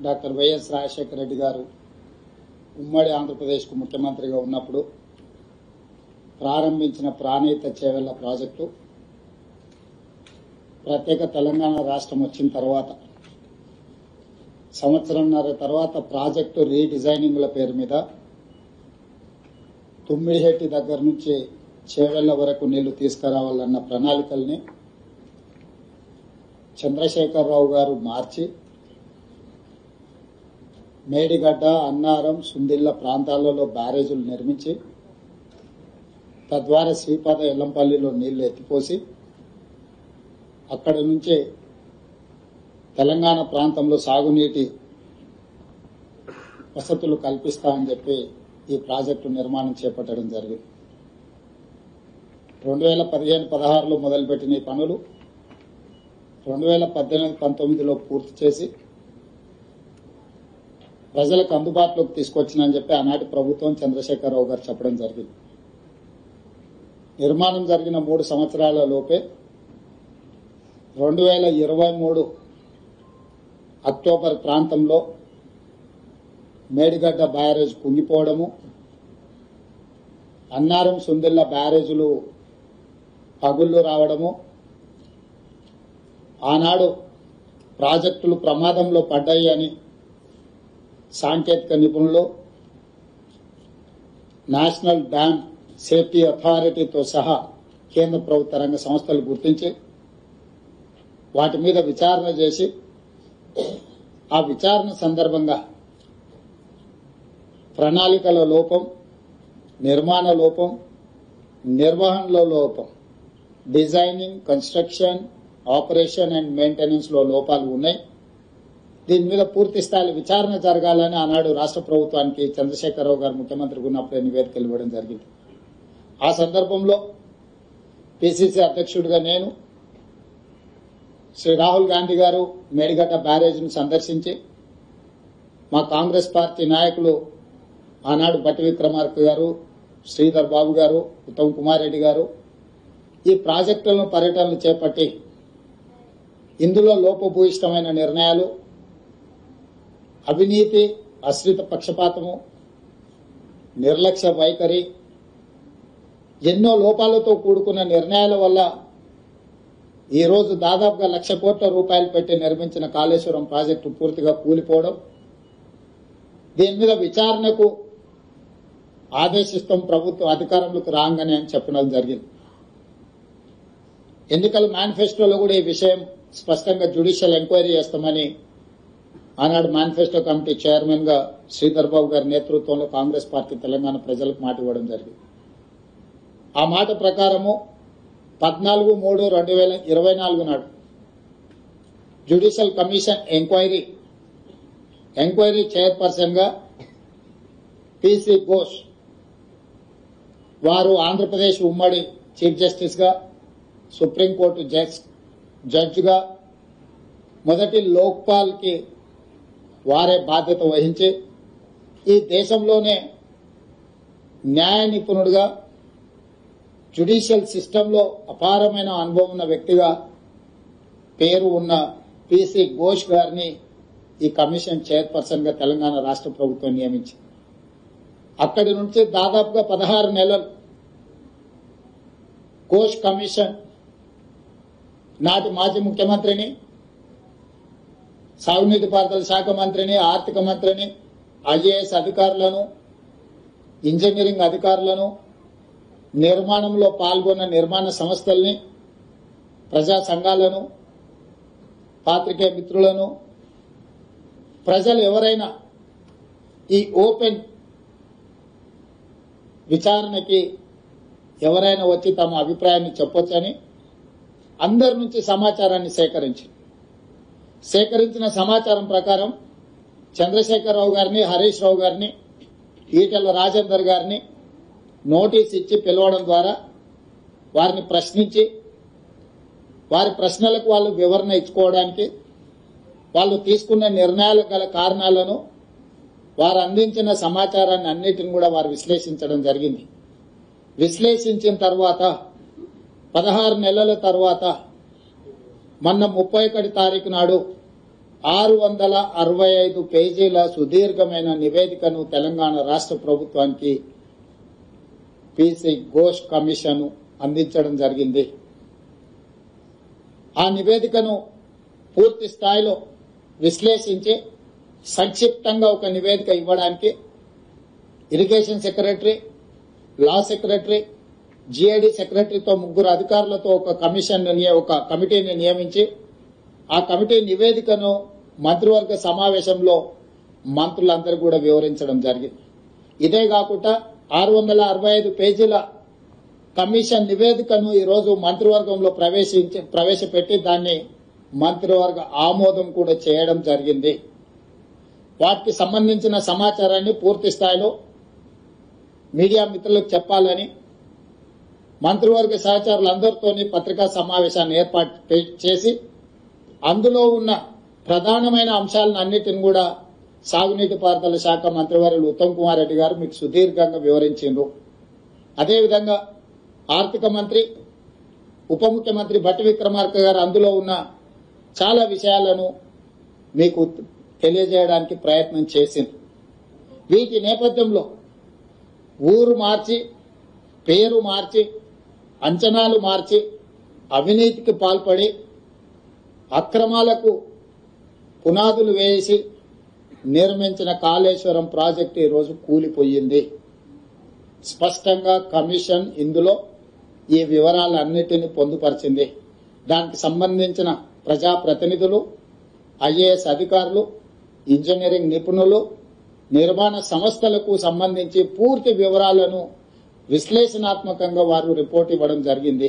Doctor YS Rajasekhara Reddy గారు ఉమ్మడి ఆంధ్రప్రదేశ్కు ముఖ్యమంత్రిగా ఉన్నప్పుడు ప్రారంభించిన ప్రాణహిత చేవెళ్ల ప్రాజెక్టు ప్రత్యేక తెలంగాణ రాష్ట్రం వచ్చిన తర్వాత సంవత్సరంన్నర తర్వాత ప్రాజెక్టు రీడిజైనింగ్ల పేరు మీద తుమ్మిడిహెట్టి దగ్గర నుంచి చేవెళ్ల వరకు నీళ్లు తీసుకురావాలన్న ప్రణాళికల్ని చంద్రశేఖరరావు గారు మార్చి మేడిగడ్డ, అన్నారం, సుందిళ్ల ప్రాంతాలలో బ్యారేజీలు నిర్మించి తద్వారా శ్రీపాద ఎల్లంపల్లిలో నీళ్లు ఎత్తిపోసి అక్కడి నుంచి తెలంగాణ ప్రాంతంలో సాగునీటి వసతులు కల్పిస్తామని చెప్పి ఈ ప్రాజెక్టు నిర్మాణం చేపట్టడం జరిగింది. 2015-16లో మొదలుపెట్టిన ఈ పనులు 2018-19లో పూర్తి చేసి ప్రజలకు అందుబాటులోకి తీసుకొచ్చిందని చెప్పి ఆనాటి ప్రభుత్వం చంద్రశేఖరరావు గారు చెప్పడం జరిగింది. నిర్మాణం జరిగిన 3 సంవత్సరాల లోపే 2023 అక్టోబర్ ప్రాంతంలో మేడిగడ్డ బ్యారేజ్ కుంగిపోవడము, అన్నారం, సుందిళ్ల బ్యారేజీలు పగుళ్లు రావడము, ఆనాడు ప్రాజెక్టులు ప్రమాదంలో పడ్డాయి అని సాంకేతిక నిపుణులు, నేషనల్ డ్యామ్ సేఫ్టీ అథారిటీతో సహా కేంద్ర ప్రభుత్వ రంగ సంస్థలు గుర్తించి వాటి మీద విచారణ చేసి ఆ విచారణ సందర్భంగా ప్రణాళికల లోపం, నిర్మాణ లోపం, నిర్వహణలో లోపం, designing, construction, operation and maintenance లో లోపాలు ఉన్నాయి. దీని మీద పూర్తి స్థాయి విచారణ జరగాలని ఆనాడు రాష్ట్ర ప్రభుత్వానికి చంద్రశేఖరరావు గారు ముఖ్యమంత్రిగా ఉన్నప్పుడే నివేదికలు ఇవ్వడం జరిగింది. ఆ సందర్భంలో పిసిసి అధ్యక్షుడిగా నేను, శ్రీ రాహుల్ గాంధీ గారు మేడిగడ్డ బ్యారేజ్ను సందర్శించి మా కాంగ్రెస్ పార్టీ నాయకులు ఆనాడు బట్టి విక్రమార్క గారు, శ్రీధర్ బాబు గారు, ఉత్తమ్ కుమార్ రెడ్డి గారు ఈ ప్రాజెక్టులను పర్యటనలు చేపట్టి ఇందులో లోపభూయిష్టమైన నిర్ణయాలు, అవినీతి, ఆశ్రిత పక్షపాతము, నిర్లక్ష్య వైఖరి, ఎన్నో లోపాలతో కూడుకున్న నిర్ణయాల వల్ల ఈరోజు దాదాపుగా 1,00,000 కోట్ల రూపాయలు పెట్టి నిర్మించిన కాళేశ్వరం ప్రాజెక్టు పూర్తిగా కూలిపోవడం, దీని మీద విచారణకు ఆదేశిస్తాం ప్రభుత్వం అధికారంలోకి రాగానే అని చెప్పడం జరిగింది. ఎన్నికల మేనిఫెస్టోలో కూడా ఈ విషయం స్పష్టంగా జ్యుడిషియల్ ఎంక్వైరీ చేస్తామని ఆనాడు మేనిఫెస్టో కమిటీ చైర్మన్ గా శ్రీధర్ బాబు గారి నేతృత్వంలో కాంగ్రెస్ పార్టీ తెలంగాణ ప్రజలకు మాట ఇవ్వడం జరిగింది. ఆ మాట ప్రకారము 14/3/2024 నాడు జ్యుడిషియల్ కమిషన్ ఎంక్వైరీ చైర్పర్సన్ గా పిసి ఘోష్ వారు ఆంధ్రప్రదేశ్ ఉమ్మడి చీఫ్ జస్టిస్ గా, సుప్రీంకోర్టు జడ్జ్ గా మొదటి లోక్పాల్ కి వారే బాధ్యత వహించి ఈ దేశంలోనే న్యాయ నిపుణుడిగా, జ్యుడిషియల్ సిస్టంలో అపారమైన అనుభవం ఉన్న వ్యక్తిగా పేరు ఉన్న పిసి ఘోష్ గారిని ఈ కమిషన్ చైర్పర్సన్ గా తెలంగాణ రాష్ట్ర ప్రభుత్వం నియమించింది. అక్కడి నుంచి దాదాపుగా 16 నెలలు ఘోష్ కమిషన్ నాటి మాజీ ముఖ్యమంత్రిని, సాగునీటి పారుదల శాఖ మంత్రిని, ఆర్థిక మంత్రిని, ఐఏఎస్ అధికారులను, ఇంజనీరింగ్ అధికారులను, నిర్మాణంలో పాల్గొన్న నిర్మాణ సంస్థల్ని, ప్రజా సంఘాలను, పాత్రికేయ మిత్రులను, ప్రజలు ఎవరైనా ఈ ఓపెన్ విచారణకి ఎవరైనా వచ్చి తమ అభిప్రాయాన్ని చెప్పొచ్చని అందరి నుంచి సమాచారాన్ని సేకరించిన సమాచారం ప్రకారం చంద్రశేఖరరావు గారిని, హరీష్ రావు గారిని, ఈటెల రాజేందర్ గారిని నోటీస్ ఇచ్చి పిలవడం ద్వారా వారిని ప్రశ్నించి వారి ప్రశ్నలకు వాళ్ళు వివరణ ఇచ్చుకోవడానికి, వాళ్ళు తీసుకున్న నిర్ణయాలకు గల కారణాలను, వారు అందించిన సమాచారాన్ని అన్నిటిని కూడా వారు విశ్లేషించడం జరిగింది. విశ్లేషించిన తర్వాత 16 నెలల తర్వాత మొన్న 31 తారీఖు నాడు 665 పేజీల సుదీర్ఘమైన నివేదికను తెలంగాణ రాష్ట్ర ప్రభుత్వానికి పిసి ఘోష్ కమిషన్ అందించడం జరిగింది. ఆ నివేదికను పూర్తి స్థాయిలో విశ్లేషించి సంక్షిప్తంగా ఒక నివేదిక ఇవ్వడానికి irrigation secretary, law secretary, GID సెక్రటరీతో 3 అధికారులతో ఒక కమిటీని నియమించి ఆ కమిటీ నివేదికను మంత్రివర్గ సమావేశంలో మంత్రులందరూ కూడా వివరించడం జరిగింది. ఇదే కాకుండా 665 పేజీల కమిషన్ నివేదికను ఈరోజు మంత్రివర్గంలో ప్రవేశపెట్టి దాన్ని మంత్రివర్గ ఆమోదం కూడా చేయడం జరిగింది. వాటికి సంబంధించిన సమాచారాన్ని పూర్తి స్థాయిలో మీడియా మిత్రులకు చెప్పాలని మంత్రివర్గ సహచరులందరితోని పత్రికా సమావేశాన్ని ఏర్పాటు చేసి అందులో ఉన్న ప్రధానమైన అంశాలను అన్నిటిని కూడా సాగునీటి పారుదల శాఖ మంత్రివర్యులు ఉత్తమ్ కుమార్ రెడ్డి గారు మీకు సుదీర్ఘంగా వివరించారు. అదేవిధంగా ఆర్థిక మంత్రి, ఉప ముఖ్యమంత్రి భట్టి విక్రమార్క గారు అందులో ఉన్న చాలా విషయాలను మీకు తెలియజేయడానికి ప్రయత్నం చేసింది. వీటి నేపథ్యంలో ఊరు మార్చి, పేరు మార్చి, అంచనాలు మార్చి, అవినీతికి పాల్పడి అక్రమాలకు పునాదులు వేసి నిర్మించిన కాళేశ్వరం ప్రాజెక్టు ఈరోజు కూలిపోయింది. స్పష్టంగా కమిషన్ ఇందులో ఈ వివరాలన్నిటినీ పొందుపరిచింది. దానికి సంబంధించిన ప్రజాప్రతినిధులు, ఐఏఎస్ అధికారులు, ఇంజనీరింగ్ నిపుణులు, నిర్మాణ సంస్థలకు సంబంధించి పూర్తి వివరాలను విశ్లేషణాత్మకంగా వారు రిపోర్ట్ ఇవ్వడం జరిగింది.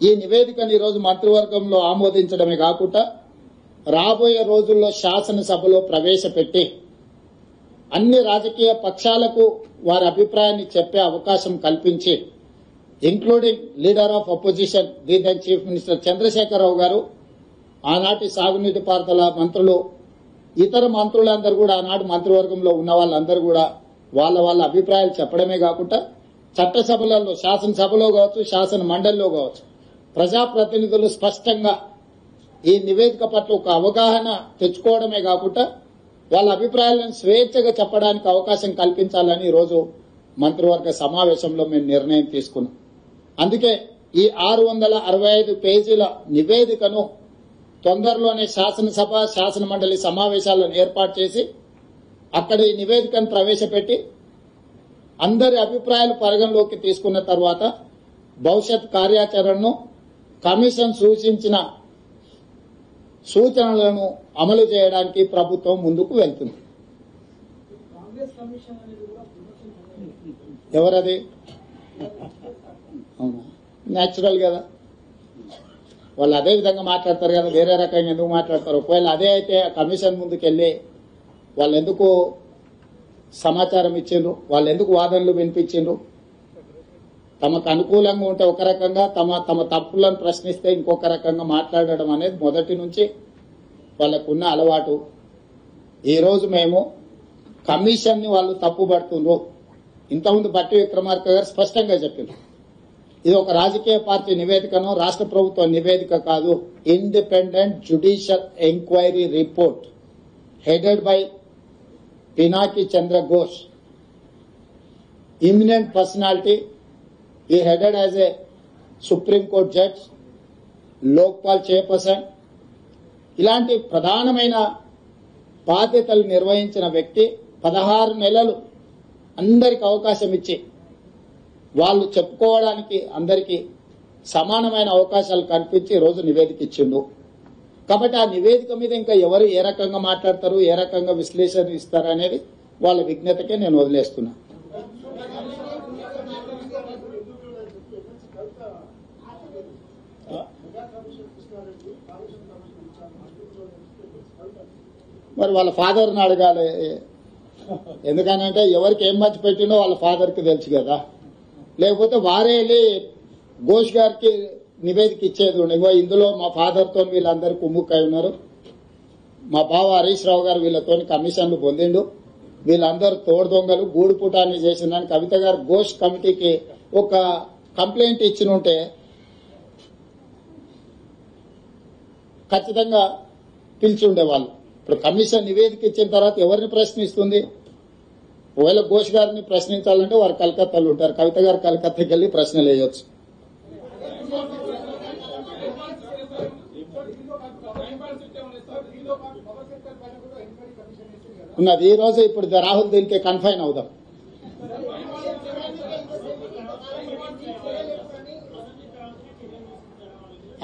ఈ నివేదికను ఈరోజు మంత్రివర్గంలో ఆమోదించడమే కాకుండా రాబోయే రోజుల్లో శాసనసభలో ప్రవేశపెట్టి అన్ని రాజకీయ పక్షాలకు వారి అభిప్రాయాన్ని చెప్పే అవకాశం కల్పించి, including leader of opposition the then chief minister Chandrashekar Rao garu, ఆనాటి సాగునీటి పారుదల మంత్రులు, ఇతర మంత్రులందరూ కూడా ఆనాటి మంత్రివర్గంలో ఉన్న వాళ్ళందరూ కూడా వాళ్ళ అభిప్రాయాలు చెప్పడమే కాకుండా చట్టసభలలో, శాసనసభలో కావచ్చు, శాసన మండలిలో కావచ్చు ప్రజాప్రతినిధులు స్పష్టంగా ఈ నివేదిక పట్ల ఒక అవగాహన తెచ్చుకోవడమే కాకుండా వాళ్ళ అభిప్రాయాలను స్వేచ్ఛగా చెప్పడానికి అవకాశం కల్పించాలని ఈరోజు మంత్రివర్గ సమావేశంలో మేము నిర్ణయం తీసుకున్నాం. అందుకే ఈ 665 పేజీల నివేదికను తొందరలోనే శాసనసభ, శాసన మండలి సమావేశాలను ఏర్పాటు చేసి అక్కడ ఈ నివేదికను ప్రవేశపెట్టి అందరి అభిప్రాయాలు పరిగణలోకి తీసుకున్న తర్వాత భవిష్యత్ కార్యాచరణను, కమిషన్ సూచించిన సూచనలను అమలు చేయడానికి ప్రభుత్వం ముందుకు వెళ్తుంది. ఎవరది? అవునా, న్యాచురల్ కదా, వాళ్ళు అదే విధంగా మాట్లాడతారు కదా, వేరే రకంగా ఎందుకు మాట్లాడతారు? ఒకవేళ అదే అయితే కమిషన్ ముందుకెళ్లి వాళ్ళు ఎందుకు సమాచారం ఇచ్చిండ్రు, వాళ్ళు ఎందుకు వాదనలు వినిపించిండ్రు? తమకు అనుకూలంగా ఉంటే ఒక రకంగా, తమ తప్పులను ప్రశ్నిస్తే ఇంకొక రకంగా మాట్లాడడం అనేది మొదటి నుంచి వాళ్ళకున్న అలవాటు. ఈరోజు మేము కమిషన్ ని వాళ్ళు తప్పుపడుతుండ్రు. ఇంతకుముందు భట్టి విక్రమార్క గారు స్పష్టంగా చెప్పిండ్రు, ఇది ఒక రాజకీయ పార్టీ నివేదికను, రాష్ట్ర ప్రభుత్వ నివేదిక కాదు, independent judicial enquiry report headed by Pinaki Chandra Ghosh, imminent personality. He headed as a Supreme Court judge, Lokpal chairperson, ఇలాంటి ప్రధానమైన బాధ్యతలు నిర్వహించిన వ్యక్తి 16 నెలలు అందరికి అవకాశం ఇచ్చి వాళ్ళు చెప్పుకోవడానికి అందరికీ సమానమైన అవకాశాలు కల్పించి రోజు నివేదిక ఇచ్చిండు. కాబట్టి ఆ నివేదిక మీద ఇంకా ఎవరు ఏ రకంగా మాట్లాడతారు, ఏ రకంగా విశ్లేషణ ఇస్తారు అనేది వాళ్ళ విజ్ఞతకే నేను వదిలేస్తున్నా. మరి వాళ్ళ ఫాదర్ని అడగాలి. ఎందుకనంటే ఎవరికి ఏం మంచి పెట్టిండో వాళ్ళ ఫాదర్కి తెలుసు కదా. లేకపోతే వారే వెళ్ళి ఘోష్ గారికి నివేదిక ఇచ్చేది ఉండే, ఇందులో మా ఫాదర్తో వీళ్ళందరూ కుమ్ముక్కై ఉన్నారు, మా బావ హరీష్ రావు గారు వీళ్ళతో కమిషన్లు పొందిండు, వీళ్ళందరూ తోడు దొంగలు, గూడు పుటాన్ని చేసిందని కవిత గారు ఘోష్ కమిటీకి ఒక కంప్లైంట్ ఇచ్చి ఉంటే ఖచ్చితంగా పిలిచి ఉండేవాళ్ళు. ఇప్పుడు కమిషన్ నివేదిక ఇచ్చిన తర్వాత ఎవరిని ప్రశ్నిస్తుంది? ఒకవేళ ఘోష్ గారిని ప్రశ్నించాలంటే వారు కలకత్తాలో ఉంటారు, కవిత గారు కలకత్తాకి వెళ్లి ప్రశ్నలు వేయొచ్చు. ఉన్నది ఈ రోజు. ఇప్పుడు రాహుల్ దీనికి కన్ఫైన్ అవుదాం.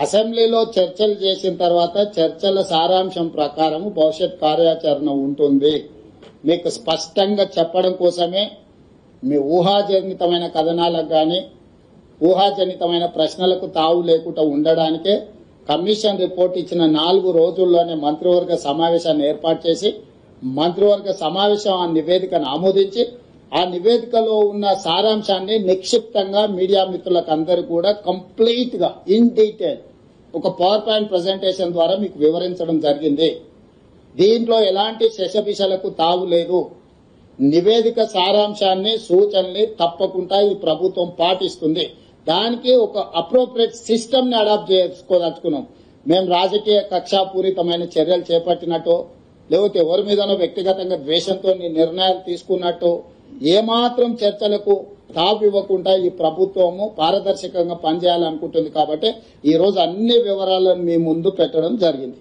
అసెంబ్లీలో చర్చలు చేసిన తర్వాత చర్చల సారాంశం ప్రకారం భవిష్యత్ కార్యాచరణ ఉంటుంది. మీకు స్పష్టంగా చెప్పడం కోసమే మీ ఊహాజనితమైన కథనాలకు గాని ఊహాజనితమైన ప్రశ్నలకు తావు లేకుండా ఉండడానికే కమిషన్ రిపోర్ట్ ఇచ్చిన 4 రోజుల్లోనే మంత్రివర్గ సమావేశాన్ని ఏర్పాటు చేసి మంత్రివర్గ సమావేశం ఆ నివేదికను ఆమోదించి ఆ నివేదికలో ఉన్న సారాంశాన్ని నిక్షిప్తంగా మీడియా మిత్రులకు అందరూ కూడా కంప్లీట్ గా ఇన్ డీటెయిల్ ఒక పవర్ పాయింట్ ప్రజెంటేషన్ ద్వారా మీకు వివరించడం జరిగింది. దీంట్లో ఎలాంటి శశపిశలకు తావు లేదు. నివేదిక సారాంశాన్ని సూచనల్ని తప్పకుండా ఈ ప్రభుత్వం పాటిస్తుంది. దానికి ఒక అప్రోప్రియేట్ సిస్టమ్ ని అడాప్ట్ చేసుకోదలుచుకున్నాం. మేము రాజకీయ కక్షాపూరితమైన చర్యలు చేపట్టినట్టు లేకపోతే ఎవరి మీదనో వ్యక్తిగతంగా ద్వేషంతో నిర్ణయాలు తీసుకున్నట్టు ఏమాత్రం చర్చలకు తాపు ఇవ్వకుండా ఈ ప్రభుత్వము పారదర్శకంగా పనిచేయాలనుకుంటుంది. కాబట్టి ఈ రోజు అన్ని వివరాలను మీ ముందు పెట్టడం జరిగింది.